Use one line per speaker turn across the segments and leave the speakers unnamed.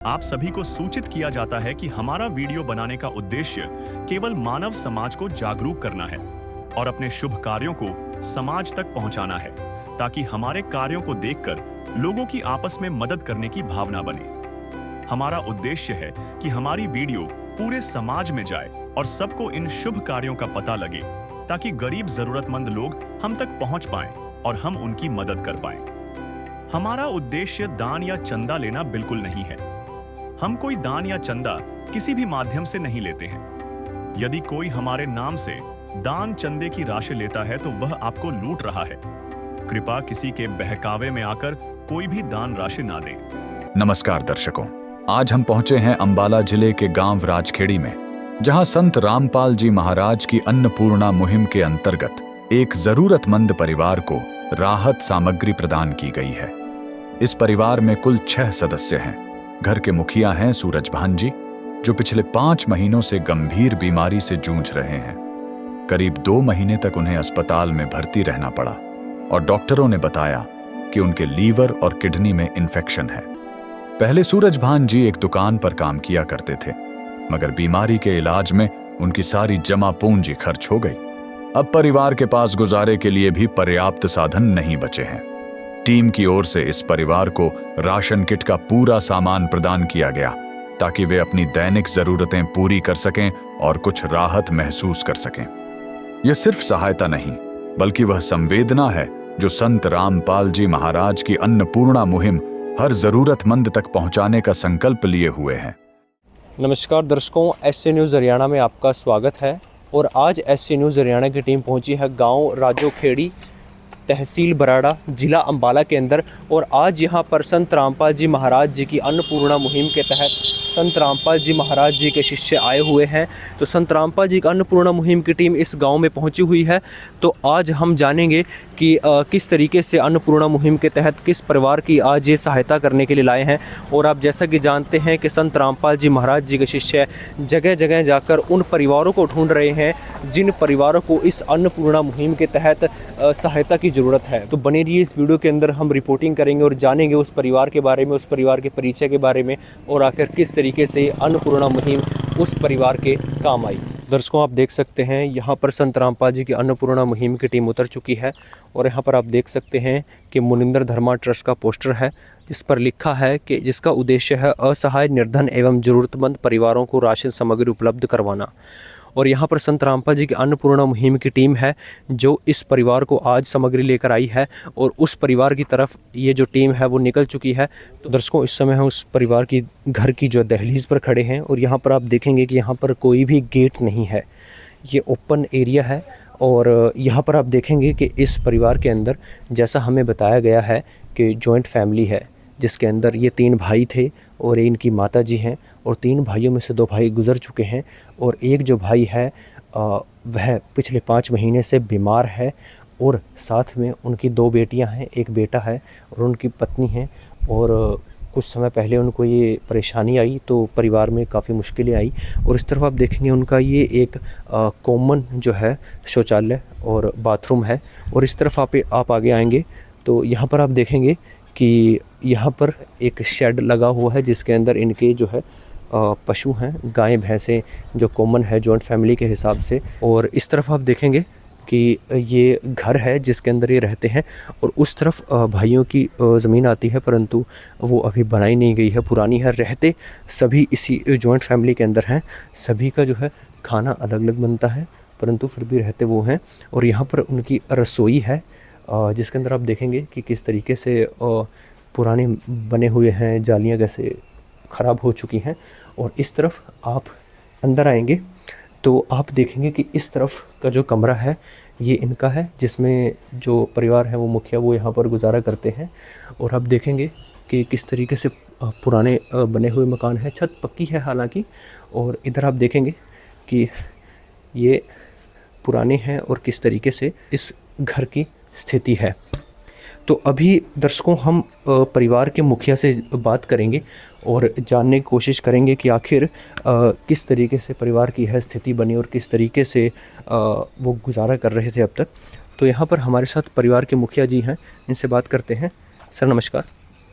आप सभी को सूचित किया जाता है कि हमारा वीडियो बनाने का उद्देश्य केवल मानव समाज को जागरूक करना है और अपने शुभ कार्यों को समाज तक पहुंचाना है, ताकि हमारे कार्यों को देखकर लोगों की आपस में मदद करने की भावना बने। हमारा उद्देश्य है कि हमारी वीडियो पूरे समाज में जाए और सबको इन शुभ कार्यों का पता लगे, ताकि गरीब जरूरतमंद लोग हम तक पहुंच पाएं और हम उनकी मदद कर पाएं। हमारा उद्देश्य दान या चंदा लेना बिल्कुल नहीं है। हम कोई दान या चंदा किसी भी माध्यम से नहीं लेते हैं। यदि कोई हमारे नाम से दान चंदे की राशि लेता है तो वह आपको लूट रहा है। कृपया किसी के बहकावे में आकर कोई भी दान राशि ना दें।
नमस्कार दर्शकों, आज हम पहुंचे हैं अंबाला जिले के गांव राजखेड़ी में, जहां संत रामपाल जी महाराज की अन्नपूर्णा मुहिम के अंतर्गत एक जरूरतमंद परिवार को राहत सामग्री प्रदान की गई है। इस परिवार में कुल 6 सदस्य हैं। घर के मुखिया हैं सूरज भान जी, जो पिछले 5 महीनों से गंभीर बीमारी से जूझ रहे हैं। करीब 2 महीने तक उन्हें अस्पताल में भर्ती रहना पड़ा और डॉक्टरों ने बताया कि उनके लीवर और किडनी में इन्फेक्शन है। पहले सूरज भान जी एक दुकान पर काम किया करते थे, मगर बीमारी के इलाज में उनकी सारी जमा पूंजी खर्च हो गई। अब परिवार के पास गुजारे के लिए भी पर्याप्त साधन नहीं बचे हैं। टीम की ओर से इस परिवार को राशन किट का पूरा सामान प्रदान किया गया, ताकि वे अपनी दैनिक जरूरतें पूरी कर सकें और कुछ राहत महसूस कर सकें। यह सिर्फ सहायता नहीं, बल्कि वह संवेदना है जो संत रामपाल जी महाराज की अन्नपूर्णा मुहिम हर जरूरतमंद तक पहुंचाने का संकल्प लिए हुए हैं।
नमस्कार दर्शकों, SC न्यूज़ हरियाणा में आपका स्वागत है। और आज SC न्यूज़ हरियाणा की टीम पहुंची है गांव राजोखेड़ी, तहसील बराड़ा, जिला अंबाला के अंदर। और आज यहां पर संत रामपाल जी महाराज जी की अन्नपूर्णा मुहिम के तहत संत रामपाल जी महाराज जी के शिष्य आए हुए हैं। तो संत रामपाल जी का अन्नपूर्णा मुहिम की टीम इस गांव में पहुंची हुई है। तो आज हम जानेंगे कि किस तरीके से अन्नपूर्णा मुहिम के तहत किस परिवार की आज ये सहायता करने के लिए लाए हैं। और आप जैसा कि जानते हैं कि संत रामपाल जी महाराज जी के शिष्य जगह जगह जाकर उन परिवारों को ढूंढ रहे हैं जिन परिवारों को इस अन्नपूर्णा मुहिम के तहत सहायता की ज़रूरत है। तो बने रहिए, इस वीडियो के अंदर हम रिपोर्टिंग करेंगे और जानेंगे उस परिवार के बारे में, उस परिवार के परिचय के बारे में, और आखिर किस तरीके से अन्नपूर्णा मुहिम उस परिवार के काम आई। दर्शकों, आप देख सकते हैं यहाँ पर संत रामपाल जी की अन्नपूर्णा मुहिम की टीम उतर चुकी है। और यहाँ पर आप देख सकते हैं कि मुनिंदर धर्मा ट्रस्ट का पोस्टर है, जिस पर लिखा है कि जिसका उद्देश्य है असहाय, निर्धन एवं ज़रूरतमंद परिवारों को राशन सामग्री उपलब्ध करवाना। और यहाँ पर संत रामपाल जी की अन्नपूर्णा मुहिम की टीम है जो इस परिवार को आज सामग्री लेकर आई है, और उस परिवार की तरफ ये जो टीम है वो निकल चुकी है। तो दर्शकों, इस समय हम उस परिवार की घर की जो दहलीज पर खड़े हैं, और यहाँ पर आप देखेंगे कि यहाँ पर कोई भी गेट नहीं है, ये ओपन एरिया है। और यहाँ पर आप देखेंगे कि इस परिवार के अंदर, जैसा हमें बताया गया है कि जॉइंट फैमिली है, जिसके अंदर ये 3 भाई थे और इनकी माता जी हैं। और 3 भाइयों में से 2 भाई गुजर चुके हैं, और एक जो भाई है वह पिछले 5 महीने से बीमार है। और साथ में उनकी 2 बेटियां हैं, एक बेटा है और उनकी पत्नी है। और कुछ समय पहले उनको ये परेशानी आई तो परिवार में काफ़ी मुश्किलें आई। और इस तरफ आप देखेंगे उनका ये एक कॉमन जो है शौचालय और बाथरूम है। और इस तरफ आप आगे आएंगे तो यहाँ पर आप देखेंगे कि यहाँ पर एक शेड लगा हुआ है, जिसके अंदर इनके जो है पशु हैं, गायें भैंसें, जो कॉमन है जॉइंट फैमिली के हिसाब से। और इस तरफ आप देखेंगे कि ये घर है जिसके अंदर ये रहते हैं। और उस तरफ भाइयों की ज़मीन आती है, परंतु वो अभी बनाई नहीं गई है, पुरानी है। रहते सभी इसी जॉइंट फैमिली के अंदर हैं। सभी का जो है खाना अलग अलग बनता है, परंतु फिर भी रहते वो हैं। और यहाँ पर उनकी रसोई है, जिसके अंदर आप देखेंगे कि किस तरीके से पुराने बने हुए हैं, जालियाँ कैसे ख़राब हो चुकी हैं। और इस तरफ आप अंदर आएंगे तो आप देखेंगे कि इस तरफ का जो कमरा है ये इनका है, जिसमें जो परिवार है वो मुखिया वो यहाँ पर गुजारा करते हैं। और आप देखेंगे कि किस तरीके से पुराने बने हुए मकान हैं, छत पक्की है हालांकि। और इधर आप देखेंगे कि ये पुराने हैं और किस तरीके से इस घर की स्थिति है। तो अभी दर्शकों, हम परिवार के मुखिया से बात करेंगे और जानने की कोशिश करेंगे कि आखिर किस तरीके से परिवार की यह स्थिति बनी और किस तरीके से वो गुजारा कर रहे थे अब तक। तो यहाँ पर हमारे साथ परिवार के मुखिया जी हैं, इनसे बात करते हैं। सर नमस्कार।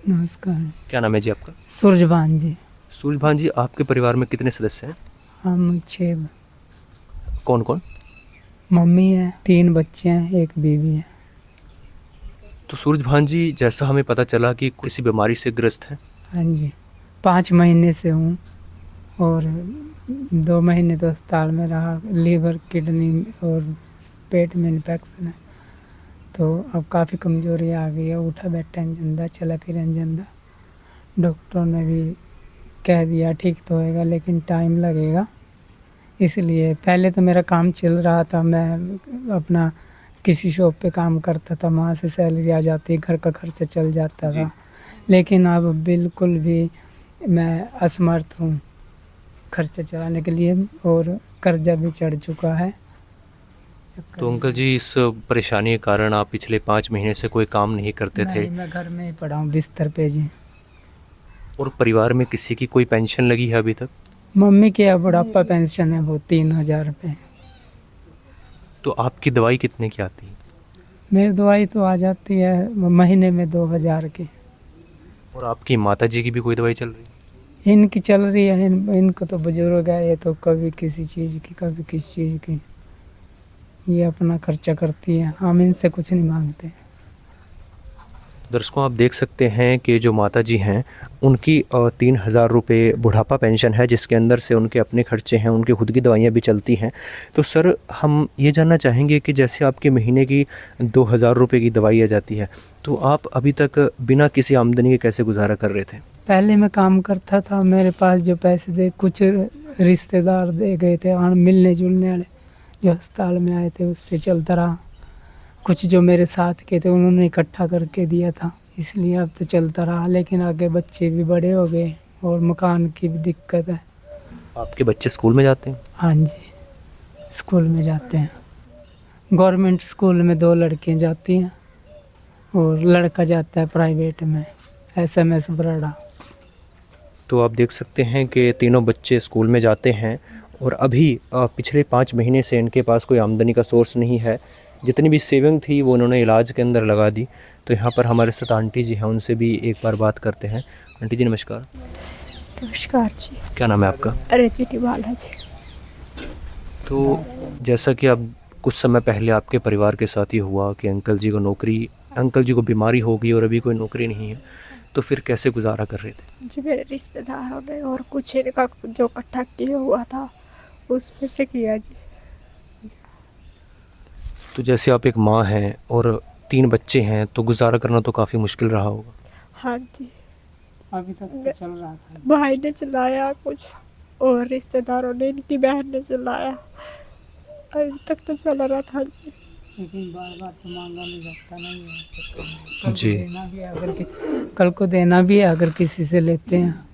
नमस्कार।
क्या नाम है जी आपका?
सूरजभान जी।
सूरज भान जी, आपके परिवार में कितने सदस्य हैं?
हम 6
कौन कौन?
मम्मी है, 3 बच्चे हैं, 1 बीवी है।
तो सूरज भान जी, जैसा हमें पता चला कि किसी बीमारी से ग्रस्त हैं।
हाँ जी, 5 महीने से हूँ और 2 महीने तो अस्पताल में रहा। लीवर, किडनी और पेट में इन्फेक्शन है, तो अब काफ़ी कमज़ोरी आ गई है। उठा बैठा नहीं जाता, चला फिरा नहीं जाता। डॉक्टर ने भी कह दिया ठीक तो होएगा, लेकिन टाइम लगेगा। इसलिए पहले तो मेरा काम चल रहा था, मैं अपना किसी शॉप पे काम करता था, वहाँ से सैलरी आ जाती, घर का खर्चा चल जाता था। लेकिन अब बिल्कुल भी मैं असमर्थ हूँ खर्चा चलाने के लिए, और कर्जा भी चढ़ चुका है।
तो अंकल जी, इस परेशानी के कारण आप पिछले 5 महीने से कोई काम नहीं करते थे,
नहीं, मैं घर में ही पड़ा हूँ बिस्तर पे जी।
और परिवार में किसी की कोई पेंशन लगी है अभी तक?
मम्मी की अब बुढ़ापा पेंशन है, वो 3000 रुपये।
तो आपकी दवाई कितने की आती है?
मेरी दवाई तो आ जाती है महीने में 2000 की।
और आपकी माता जी की भी कोई दवाई चल रही है?
इनकी चल रही है, इनको तो बुजुर्ग है, ये तो कभी किसी चीज़ की, कभी किसी चीज़ की, ये अपना खर्चा करती है। हम इनसे कुछ नहीं मांगते।
दर्शकों, आप देख सकते हैं कि जो माता जी हैं, उनकी 3000 रुपये बुढ़ापा पेंशन है, जिसके अंदर से उनके अपने खर्चे हैं, उनकी खुद की दवाइयाँ भी चलती हैं। तो सर, हम ये जानना चाहेंगे कि जैसे आपके महीने की 2000 रुपये की दवाई आ जाती है, तो आप अभी तक बिना किसी आमदनी के कैसे गुजारा कर रहे थे?
पहले मैं काम करता था, मेरे पास जो पैसे थे कुछ रिश्तेदार दे गए थे, और मिलने जुलने वाले जो अस्पताल में आए थे, उससे चलता रहा। कुछ जो मेरे साथ के थे उन्होंने इकट्ठा करके दिया था, इसलिए अब तो चलता रहा। लेकिन आगे बच्चे भी बड़े हो गए और मकान की भी दिक्कत है।
आपके बच्चे स्कूल में जाते हैं?
हाँ जी, स्कूल में जाते हैं। गवर्नमेंट स्कूल में 2 लड़कियाँ जाती हैं और लड़का जाता है प्राइवेट में, SMS बराड़ा।
तो आप देख सकते हैं कि तीनों बच्चे स्कूल में जाते हैं, और अभी पिछले 5 महीने से इनके पास कोई आमदनी का सोर्स नहीं है। जितनी भी सेविंग थी वो उन्होंने इलाज के अंदर लगा दी। तो यहाँ पर हमारे साथ आंटी जी हैं, उनसे भी एक बार बात करते हैं। आंटी जी नमस्कार।
नमस्कार जी।
क्या नाम है आपका?
रजनी बाला जी।
तो जैसा कि अब कुछ समय पहले आपके परिवार के साथ ही हुआ कि अंकल जी को बीमारी हो गई और अभी कोई नौकरी नहीं है, तो फिर कैसे गुजारा कर रहे थे?
जी, मेरे रिश्तेदारों ने और कुछ इनका जो इकट्ठा किया हुआ था उसमें से किया जी।
तो जैसे आप एक माँ हैं और 3 बच्चे हैं, तो गुजारा करना तो काफ़ी मुश्किल रहा होगा।
हाँ जी,
अभी तक तो चल रहा था।
भाई ने चलाया कुछ, और रिश्तेदारों ने, इनकी बहन ने चलाया। अभी तक तो चल रहा था जी।
लेकिन बार-बार तो मांगा नहीं जाता, नहीं है
जी।
कल को देना भी है अगर किसी से लेते हैं।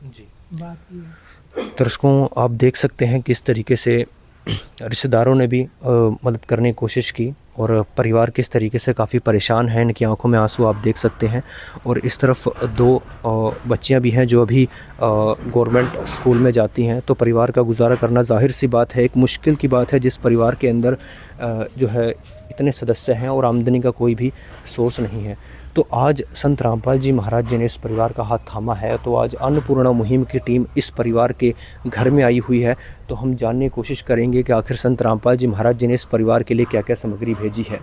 जी।
बात ये है।
दर्शकों, आप देख सकते हैं किस तरीके से रिश्तेदारों ने भी मदद करने की कोशिश की, और परिवार किस तरीके से काफ़ी परेशान है। इनकी आंखों में आंसू आप देख सकते हैं। और इस तरफ 2 बच्चियां भी हैं जो अभी गवर्नमेंट स्कूल में जाती हैं। तो परिवार का गुजारा करना ज़ाहिर सी बात है, एक मुश्किल की बात है, जिस परिवार के अंदर जो है इतने सदस्य हैं और आमदनी का कोई भी सोर्स नहीं है। तो आज संत रामपाल जी महाराज जी ने इस परिवार का हाथ थामा है। तो आज अन्नपूर्णा मुहिम की टीम इस परिवार के घर में आई हुई है। तो हम जानने की कोशिश करेंगे कि आखिर संत रामपाल जी महाराज जी ने इस परिवार के लिए क्या क्या सामग्री भेजी है।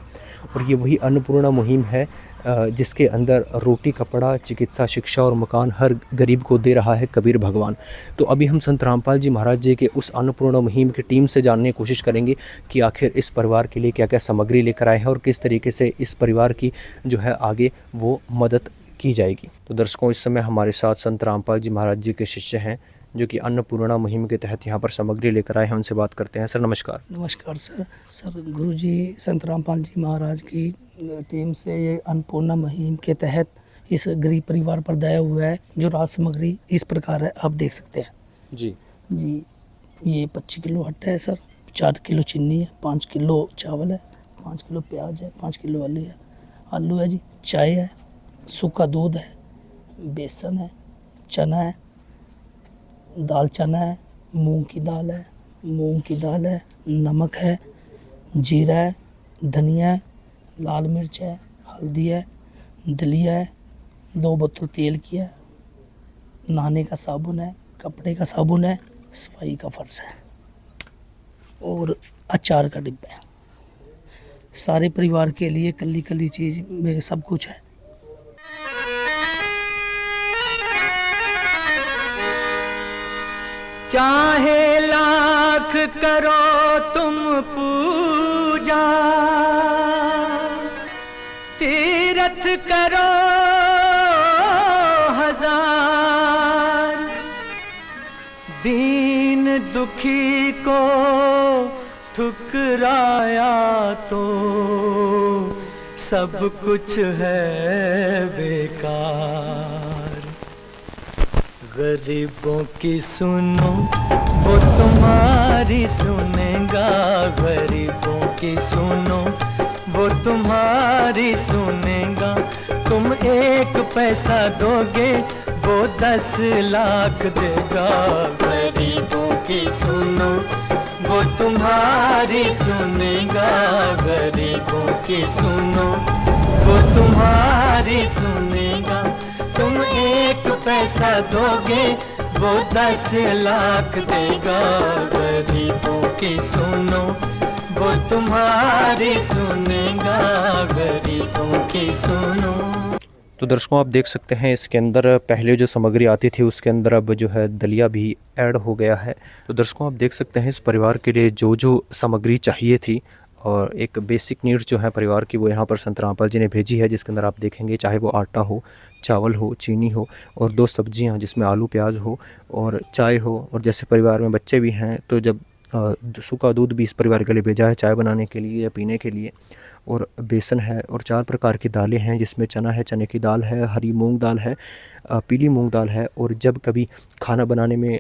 और ये वही अन्नपूर्णा मुहिम है जिसके अंदर रोटी, कपड़ा, चिकित्सा, शिक्षा और मकान हर गरीब को दे रहा है कबीर भगवान। तो अभी हम संत रामपाल जी महाराज जी के उस अन्नपूर्णा मुहिम की टीम से जानने की कोशिश करेंगे कि आखिर इस परिवार के लिए क्या क्या सामग्री लेकर आए हैं और किस तरीके से इस परिवार की जो है आगे वो मदद की जाएगी। तो दर्शकों, इस समय हमारे साथ संत रामपाल जी महाराज जी के शिष्य हैं जो कि अन्नपूर्णा मुहिम के तहत यहाँ पर सामग्री लेकर आए हैं। उनसे बात करते हैं। सर नमस्कार।
नमस्कार सर गुरुजी संत रामपाल जी महाराज की टीम से ये अन्नपूर्णा मुहिम के तहत इस गरीब परिवार पर दया हुआ है। जो राज सामग्री इस प्रकार है, आप देख सकते हैं
जी।
ये 25 किलो आटा है सर, 4 किलो चीनी है, 5 किलो चावल है, 5 किलो प्याज है, 5 किलो आलू है जी, चाय है, सूखा दूध है, बेसन है, चना है, दाल चना है, मूंग की दाल है, नमक है, जीरा है, धनिया है, लाल मिर्च है, हल्दी है, दलिया है, 2 बोतल तेल की है, नहाने का साबुन है, कपड़े का साबुन है, सफाई का फर्श है और अचार का डिब्बा है। सारे परिवार के लिए कली कली चीज़ में सब कुछ है।
चाहे लाख करो तुम पूजा, तीरथ करो हजार, दीन दुखी को ठुकराया तो सब कुछ है बेकार। गरीबों की सुनो वो तुम्हारी सुनेगा, गरीबों की सुनो वो तुम्हारी सुनेगा। तुम 1 पैसा दोगे वो 10 लाख देगा। गरीबों की सुनो वो तुम्हारी सुनेगा, गरीबों की सुनो वो तुम्हारी सुनेगा। तुम 1 पैसा दोगे वो 10 लाख देगा। गरीबों की सुनो वो तुम्हारी सुनेगा, गरीबों की सुनो।
तो दर्शकों आप देख सकते हैं इसके अंदर पहले जो सामग्री आती थी उसके अंदर अब जो है दलिया भी ऐड हो गया है। तो दर्शकों आप देख सकते हैं इस परिवार के लिए जो जो सामग्री चाहिए थी और एक बेसिक नीड्स जो है परिवार की वो यहाँ पर संत रामपाल जी ने भेजी है, जिसके अंदर आप देखेंगे चाहे वो आटा हो, चावल हो, चीनी हो और 2 सब्जियाँ जिसमें आलू प्याज हो और चाय हो। और जैसे परिवार में बच्चे भी हैं तो जब सूखा दूध भी इस परिवार के लिए भेजा है चाय बनाने के लिए या पीने के लिए। और बेसन है और 4 प्रकार की दालें हैं जिसमें चना है, चने की दाल है, हरी मूंग दाल है, पीली मूंग दाल है। और जब कभी खाना बनाने में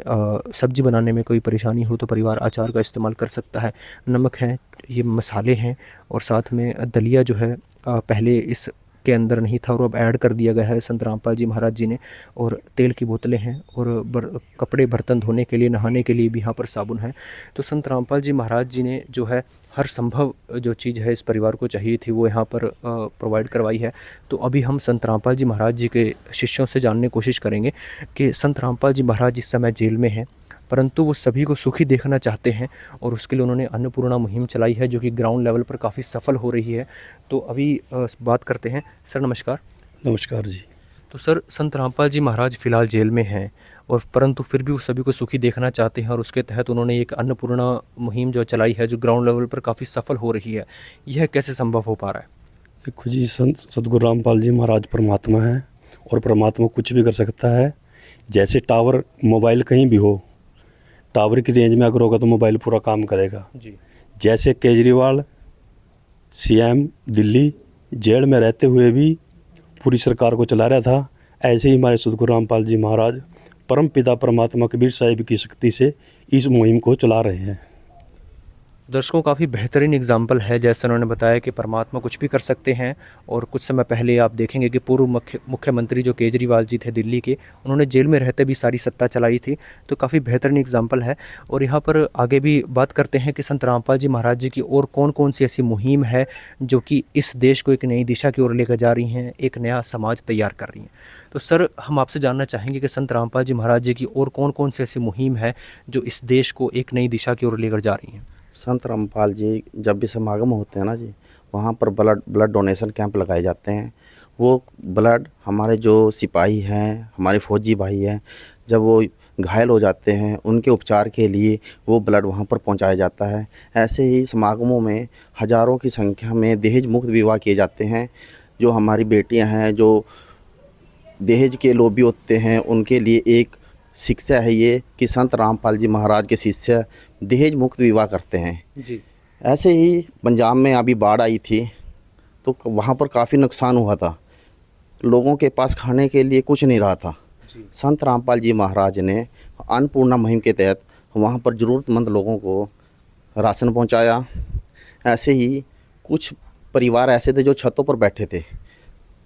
सब्ज़ी बनाने में कोई परेशानी हो तो परिवार अचार का इस्तेमाल कर सकता है। नमक है, ये मसाले हैं और साथ में दलिया जो है पहले इस के अंदर नहीं था और अब ऐड कर दिया गया है संत रामपाल जी महाराज जी ने। और तेल की बोतलें हैं और कपड़े बर्तन धोने के लिए, नहाने के लिए भी यहाँ पर साबुन है। तो संत रामपाल जी महाराज जी ने जो है हर संभव जो चीज़ है इस परिवार को चाहिए थी वो यहाँ पर प्रोवाइड करवाई है। तो अभी हम संत रामपाल जी महाराज जी के शिष्यों से जानने की कोशिश करेंगे कि संत रामपाल जी महाराज इस समय जेल में हैं, परंतु वो सभी को सुखी देखना चाहते हैं और उसके लिए उन्होंने अन्नपूर्णा मुहिम चलाई है जो कि ग्राउंड लेवल पर काफ़ी सफल हो रही है। तो अभी बात करते हैं। सर नमस्कार।
नमस्कार जी।
तो सर संत रामपाल जी महाराज फ़िलहाल जेल में हैं और परंतु फिर भी वो सभी को सुखी देखना चाहते हैं और उसके तहत उन्होंने एक अन्नपूर्णा मुहिम जो चलाई है जो ग्राउंड लेवल पर काफ़ी सफल हो रही है। यह कैसे संभव हो पा रहा है?
देखो जी, संत सतगुरु रामपाल जी महाराज परमात्मा है और परमात्मा कुछ भी कर सकता है। जैसे टावर मोबाइल कहीं भी हो, टावर की रेंज में अगर होगा तो मोबाइल पूरा काम करेगा
जी।
जैसे केजरीवाल सीएम दिल्ली जेल में रहते हुए भी पूरी सरकार को चला रहा था, ऐसे ही हमारे सतगुरु रामपाल जी महाराज परम पिता परमात्मा कबीर साहिब की शक्ति से इस मुहिम को चला रहे हैं।
दर्शकों काफ़ी बेहतरीन एग्जाम्पल है, जैसे उन्होंने बताया कि परमात्मा कुछ भी कर सकते हैं। और कुछ समय पहले आप देखेंगे कि पूर्व मुख्यमंत्री जो केजरीवाल जी थे दिल्ली के, उन्होंने जेल में रहते भी सारी सत्ता चलाई थी। तो काफ़ी बेहतरीन एग्जाम्पल है। और यहाँ पर आगे भी बात करते हैं कि संत रामपाल जी महाराज जी की और कौन कौन सी ऐसी मुहिम है जो कि इस देश को एक नई दिशा की ओर लेकर जा रही हैं, एक नया समाज तैयार कर रही हैं। तो सर हम आपसे जानना चाहेंगे कि संत रामपाल जी महाराज जी की और कौन कौन सी ऐसी मुहिम है जो इस देश को एक नई दिशा की ओर लेकर जा रही हैं?
संत रामपाल जी जब भी समागम होते हैं ना जी, वहाँ पर ब्लड डोनेशन कैंप लगाए जाते हैं। वो ब्लड हमारे जो सिपाही हैं, हमारे फौजी भाई हैं, जब वो घायल हो जाते हैं उनके उपचार के लिए वो ब्लड वहाँ पर पहुँचाया जाता है। ऐसे ही समागमों में हज़ारों की संख्या में दहेज मुक्त विवाह किए जाते हैं। जो हमारी बेटियाँ हैं जो दहेज के लोभी होते हैं उनके लिए एक शिक्षा है ये कि संत रामपाल जी महाराज के शिष्य दहेज मुक्त विवाह करते हैं
जी।
ऐसे ही पंजाब में अभी बाढ़ आई थी तो वहाँ पर काफ़ी नुकसान हुआ था, लोगों के पास खाने के लिए कुछ नहीं रहा था। संत रामपाल जी महाराज ने अन्नपूर्णा मुहिम के तहत वहाँ पर ज़रूरतमंद लोगों को राशन पहुँचाया। ऐसे ही कुछ परिवार ऐसे थे जो छतों पर बैठे थे,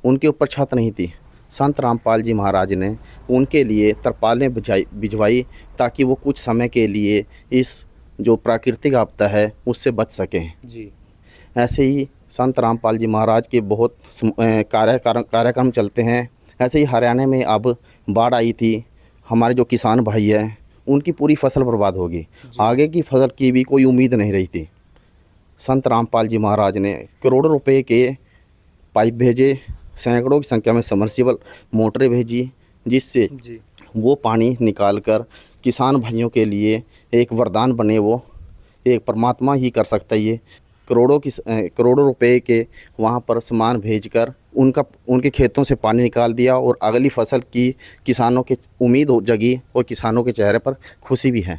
उनके ऊपर छत नहीं थी। संत रामपाल जी महाराज ने उनके लिए तरपालें भिजवाई ताकि वो कुछ समय के लिए इस जो प्राकृतिक आपदा है उससे बच सकें
जी।
ऐसे ही संत रामपाल जी महाराज के बहुत कार्यक्रम चलते हैं। ऐसे ही हरियाणा में अब बाढ़ आई थी, हमारे जो किसान भाई हैं उनकी पूरी फसल बर्बाद होगी। आगे की फसल की भी कोई उम्मीद नहीं रही थी। संत रामपाल जी महाराज ने करोड़ों रुपए के पाइप भेजे, सैकड़ों की संख्या में समर्सिबल मोटरें भेजी, जिससे वो पानी निकाल कर किसान भाइयों के लिए एक वरदान बने। वो एक परमात्मा ही कर सकता है ये। करोड़ों रुपए के वहाँ पर सामान भेजकर उनके खेतों से पानी निकाल दिया और अगली फसल की किसानों की उम्मीद जगी और किसानों के चेहरे पर खुशी भी है।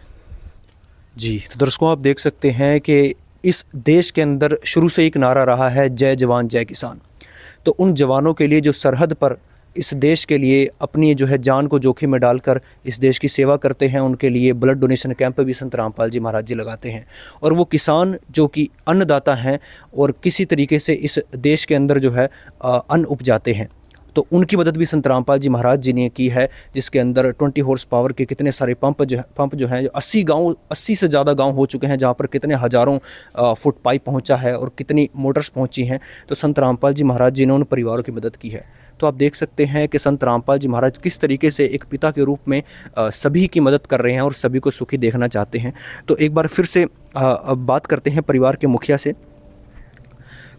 जी, तो दर्शकों आप देख सकते हैं कि इस देश के अंदर शुरू से एक नारा रहा है, जय जवान जय किसान। तो उन जवानों के लिए जो सरहद पर इस देश के लिए अपनी जो है जान को जोखिम में डालकर इस देश की सेवा करते हैं, उनके लिए ब्लड डोनेशन कैंप भी संत रामपाल जी महाराज जी लगाते हैं। और वो किसान जो कि अन्नदाता हैं और किसी तरीके से इस देश के अंदर जो है अन्न उपजाते हैं, तो उनकी मदद भी संत रामपाल जी महाराज जी ने की है, जिसके अंदर 20 हॉर्स पावर के कितने सारे पंप जो हैं 80 से ज़्यादा गांव हो चुके हैं, जहां पर कितने हज़ारों फुट पाइप पहुंचा है और कितनी मोटर्स पहुंची हैं। तो संत रामपाल जी महाराज जी ने उन परिवारों की मदद की है। तो आप देख सकते हैं कि संत रामपाल जी महाराज किस तरीके से एक पिता के रूप में सभी की मदद कर रहे हैं और सभी को सुखी देखना चाहते हैं। तो एक बार फिर से अब बात करते हैं परिवार के मुखिया से।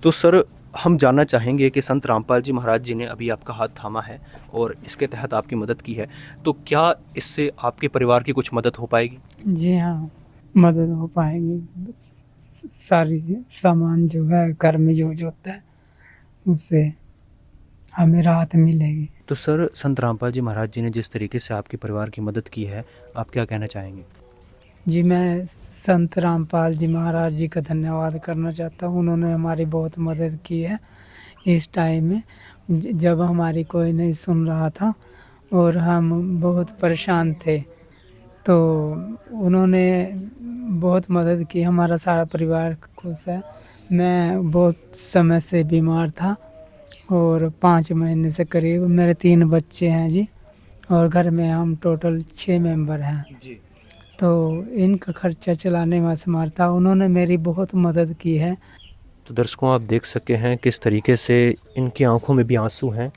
तो सर, हम जानना चाहेंगे कि संत रामपाल जी महाराज जी ने अभी आपका हाथ थामा है और इसके तहत आपकी मदद की है, तो क्या इससे आपके परिवार की कुछ मदद हो पाएगी?
जी हाँ, मदद हो पाएगी। सारी सामान जो है घर में यूज होता है उससे हमें राहत मिलेगी।
तो सर, संत रामपाल जी महाराज जी ने जिस तरीके से आपके परिवार की मदद की है, आप क्या कहना चाहेंगे?
जी, मैं संत रामपाल जी महाराज जी का धन्यवाद करना चाहता हूँ। उन्होंने हमारी बहुत मदद की है इस टाइम में, जब हमारी कोई नहीं सुन रहा था और हम बहुत परेशान थे, तो उन्होंने बहुत मदद की। हमारा सारा परिवार खुश है। मैं बहुत समय से बीमार था और 5 महीने से करीब। मेरे 3 बच्चे हैं जी, और घर में हम टोटल 6 मेंबर हैं
जी।
तो इनका खर्चा चलाने में असमर्था, उन्होंने मेरी बहुत मदद की है।
तो दर्शकों आप देख सकते हैं किस तरीके से इनकी आंखों में भी आंसू हैं।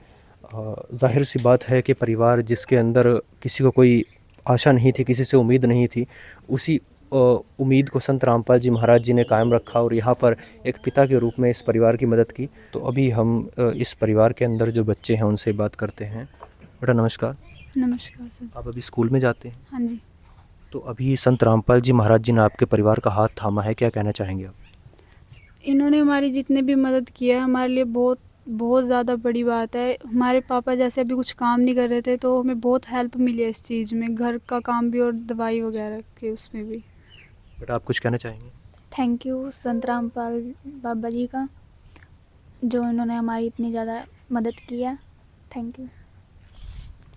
जाहिर सी बात है कि परिवार जिसके अंदर किसी को कोई आशा नहीं थी, किसी से उम्मीद नहीं थी, उसी उम्मीद को संत रामपाल जी महाराज जी ने कायम रखा और यहाँ पर एक पिता के रूप में इस परिवार की मदद की। तो अभी हम इस परिवार के अंदर जो बच्चे हैं उनसे बात करते हैं। बेटा नमस्कार।
नमस्कार सर।
आप अभी स्कूल में जाते हैं?
हाँ जी।
तो अभी संत रामपाल जी महाराज जी ने आपके परिवार का हाथ थामा है, क्या कहना चाहेंगे आप?
इन्होंने हमारी जितने भी मदद की है हमारे लिए बहुत बहुत ज़्यादा बड़ी बात है। हमारे पापा जैसे अभी कुछ काम नहीं कर रहे थे, तो हमें बहुत हेल्प मिली है इस चीज़ में, घर का काम भी और दवाई वगैरह के उसमें भी।
बेटा आप कुछ कहना चाहेंगे?
थैंक यू संत रामपाल बाबा जी का, जो इन्होंने हमारी इतनी ज़्यादा मदद की है। Thank you.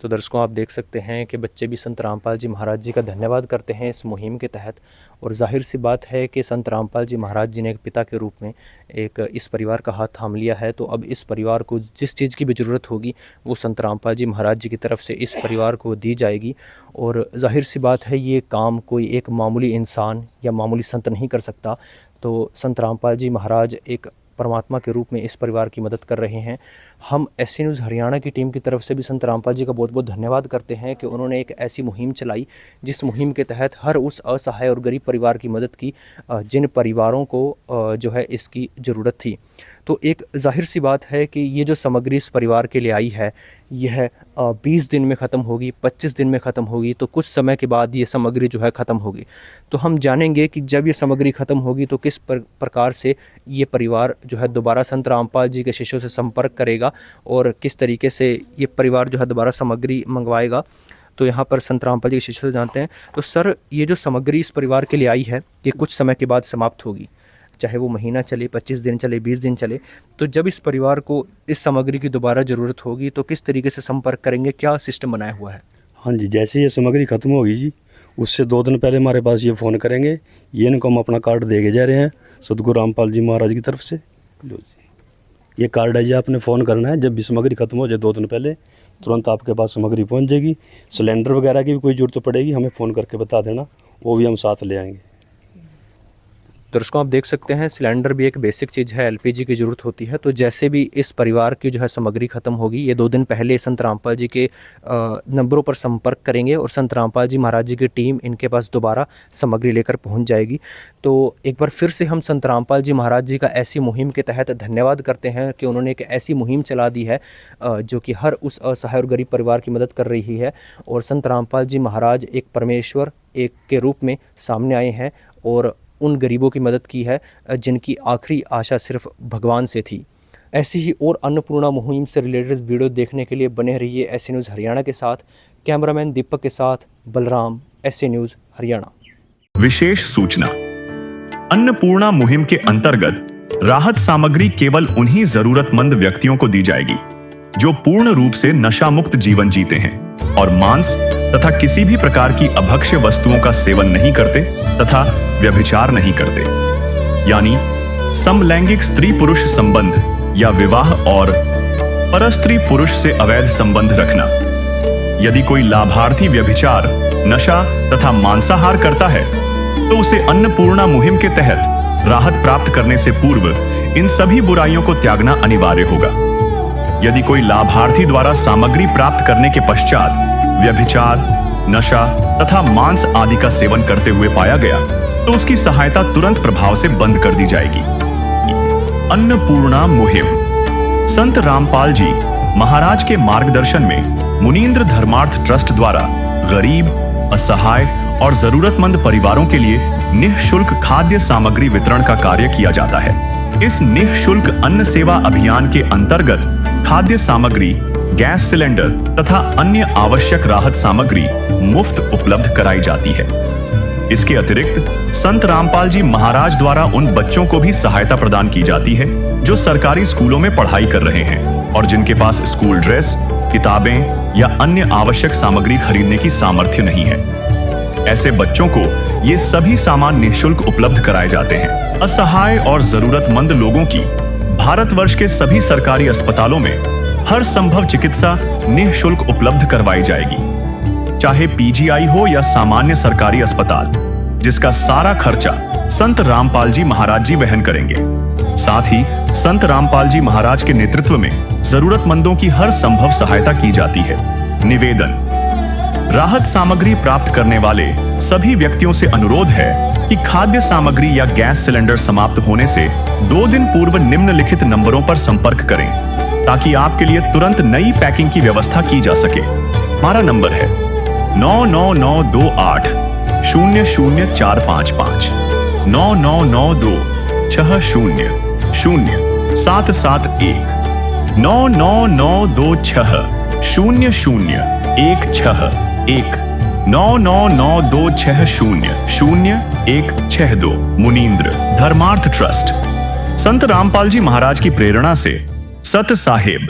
तो दर्शकों आप देख सकते हैं कि बच्चे भी संत रामपाल जी महाराज जी का धन्यवाद करते हैं इस मुहिम के तहत। और जाहिर सी बात है कि संत रामपाल जी महाराज जी ने एक पिता के रूप में एक इस परिवार का हाथ थाम लिया है। तो अब इस परिवार को जिस चीज़ की भी ज़रूरत होगी वो संत रामपाल जी महाराज जी की तरफ से इस परिवार को दी जाएगी। और जाहिर सी बात है ये काम कोई एक मामूली इंसान या मामूली संत नहीं कर सकता। तो संत रामपाल जी महाराज एक परमात्मा के रूप में इस परिवार की मदद कर रहे हैं। हम SC न्यूज़ हरियाणा की टीम की तरफ से भी संत रामपाल जी का बहुत बहुत धन्यवाद करते हैं कि उन्होंने एक ऐसी मुहिम चलाई जिस मुहिम के तहत हर उस असहाय और गरीब परिवार की मदद की जिन परिवारों को जो है इसकी ज़रूरत थी। तो एक जाहिर सी बात है कि ये जो सामग्री इस परिवार के लिए आई है यह 20 दिन में ख़त्म होगी, 25 दिन में ख़त्म होगी, तो कुछ समय के बाद ये सामग्री जो है ख़त्म होगी। तो हम जानेंगे कि जब ये सामग्री ख़त्म होगी तो किस प्रकार से ये परिवार जो है दोबारा संत रामपाल जी के शिष्यों से संपर्क करेगा और किस तरीके से ये परिवार जो है दोबारा सामग्री मंगवाएगा। तो यहाँ पर संत रामपाल जी के शिष्यों से जानते हैं। तो सर, ये जो सामग्री इस परिवार के लिए आई है ये कुछ समय के बाद समाप्त होगी, चाहे वो महीना चले, 25 दिन चले, 20 दिन चले। तो जब इस परिवार को इस सामग्री की दोबारा ज़रूरत होगी तो किस तरीके से संपर्क करेंगे, क्या सिस्टम बनाया हुआ है?
हाँ जी, जैसे ये सामग्री ख़त्म होगी जी, उससे 2 दिन पहले हमारे पास ये फ़ोन करेंगे। ये इनको हम अपना कार्ड दे के जा रहे हैं सदगुरु रामपाल जी महाराज की तरफ से। लो जी, ये कार्ड है जी, आपने फ़ोन करना है। जब भी सामग्री ख़त्म हो जाए 2 दिन पहले तुरंत आपके पास सामग्री पहुँच जाएगी। सिलेंडर वगैरह की भी कोई ज़रूरत पड़ेगी हमें फ़ोन करके बता देना, वो भी हम साथ ले आएंगे।
दर्शकों आप देख सकते हैं सिलेंडर भी एक बेसिक चीज़ है, एलपीजी की ज़रूरत होती है। तो जैसे भी इस परिवार की जो है सामग्री ख़त्म होगी, ये 2 दिन पहले संत रामपाल जी के नंबरों पर संपर्क करेंगे और संत रामपाल जी महाराज जी की टीम इनके पास दोबारा सामग्री लेकर पहुंच जाएगी। तो एक बार फिर से हम संत रामपाल जी महाराज जी का ऐसी मुहिम के तहत धन्यवाद करते हैं कि उन्होंने एक ऐसी मुहिम चला दी है जो कि हर उस असहाय और गरीब परिवार की मदद कर रही है। और संत रामपाल जी महाराज एक परमेश्वर एक के रूप में सामने आए हैं और उन गरीबों की मदद की है जिनकी आखिरी आशा सिर्फ भगवान से थी। ऐसी ही और अन्नपूर्णा मुहिम से रिलेटेड वीडियो देखने के लिए बने रहिए एसए न्यूज़ हरियाणा के साथ। कैमरामैन दीपक के साथ बलराम, एसए न्यूज़ हरियाणा।
विशेष सूचना, अन्नपूर्णा मुहिम के अंतर्गत राहत सामग्री केवल उन्हीं जरूरतमंद व्यक्तियों को दी जाएगी जो पूर्ण रूप से नशा मुक्त जीवन जीते हैं और मांस तथा किसी भी प्रकार की अभक्ष्य वस्तुओं का सेवन नहीं करते तथा व्यभिचार नहीं करते, यानी समलैंगिक स्त्री पुरुष संबंध या विवाह और परस्त्री पुरुष से अवैध संबंध रखना। यदि कोई लाभार्थी व्यभिचार, नशा तथा मांसाहार करता है तो उसे अन्नपूर्णा मुहिम के तहत राहत प्राप्त करने से पूर्व इन सभी बुराइयों को त्यागना अनिवार्य होगा। यदि कोई लाभार्थी द्वारा सामग्री प्राप्त करने के पश्चात व्यभिचार, नशा तथा मांस आदि का सेवन करते हुए पाया गया तो उसकी सहायता तुरंत प्रभाव से बंद कर दी जाएगी। अन्नपूर्णा मुहिम संत रामपाल जी महाराज के मार्गदर्शन में मुनींद्र धर्मार्थ ट्रस्ट द्वारा गरीब, असहाय और जरूरतमंद परिवारों के लिए निःशुल्क खाद्य सामग्री वितरण का कार्य किया जाता है। इस निःशुल्क अन्न सेवा अभियान के अंतर्गत खाद्य सामग्री, गैस सिलेंडर तथा अन्य आवश्यक राहत सामग्री मुफ्त उपलब्ध कराई जाती है। इसके अतिरिक्त संत रामपाल जी महाराज द्वारा उन बच्चों को भी सहायता प्रदान की जाती है जो सरकारी स्कूलों में पढ़ाई कर रहे हैं और जिनके पास स्कूल ड्रेस, किताबें या अन्य आवश्यक सामग्री खरीदने की सामर्थ्य नहीं है। ऐसे बच्चों को ये सभी सामान निःशुल्क उपलब्ध कराए जाते हैं। असहाय और जरूरतमंद लोगों की भारतवर्ष के सभी सरकारी अस्पतालों में हर संभव चिकित्सा निःशुल्क उपलब्ध करवाई जाएगी, चाहे पीजीआई हो या सामान्य सरकारी अस्पताल, जिसका सारा खर्चा संत रामपाल जी महाराज जी वहन करेंगे। साथ ही संत रामपाल जी महाराज के नेतृत्व में जरूरतमंदों की हर संभव सहायता की जाती है। निवेदन, राहत सामग्री प्राप्त करने वाले सभी व्यक्तियों से अनुरोध है कि खाद्य सामग्री या गैस सिलेंडर समाप्त होने से 2 दिन पूर्व निम्नलिखित नंबरों पर संपर्क करें ताकि आपके लिए तुरंत नई पैकिंग की व्यवस्था की जा सके। हमारा नंबर है 99928 00455 9992 60 0771 99926 0016 99926000162 मुनींद्र धर्मार्थ ट्रस्ट। संत रामपाल जी महाराज की प्रेरणा से सत साहेब